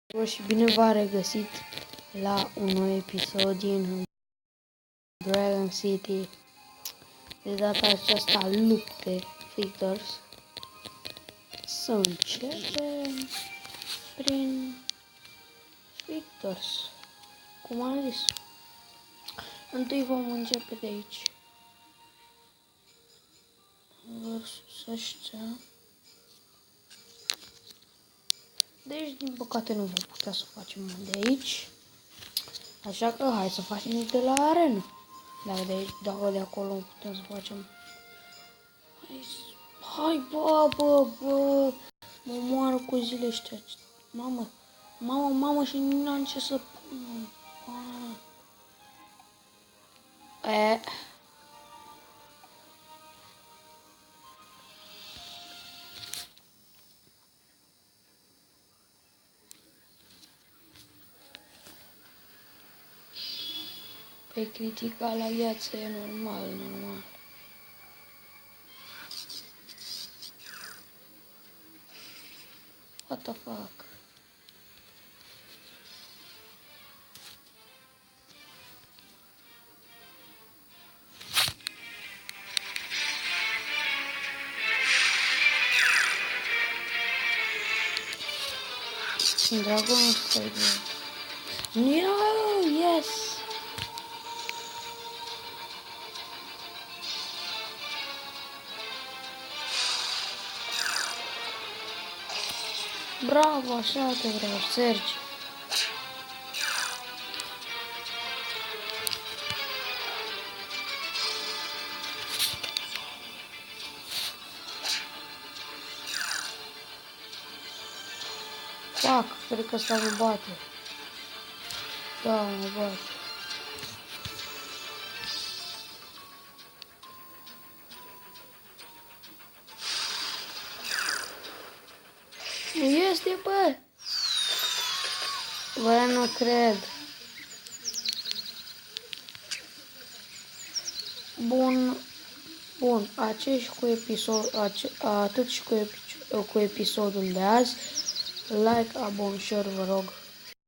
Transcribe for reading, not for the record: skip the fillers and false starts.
Și bine v-a regăsit la un nou episod din Dragon City. De data aceasta lupte Victors. Să începem prin Victors. Cum am zis. Întâi vom începe de aici. Versus ăștia. Deci, din păcate, nu vom putea să facem de aici. Așa că hai să facem de la arenă. Dacă de acolo nu putem să facem. Hai, bă, mă moară cu zile ăștia. Mamă, și nu am ce să pun. Pe critica la viață e normal. What the fuck? Dragon Slayer. No, yes! Bravo, așa te vreau, Sergi. Fac, cred că ăsta mă bate. Da, mă bate. Nu este, bă! Bă, nu cred. Bun, acești cu atât și cu episodul de azi. Like, abon, share, vă rog.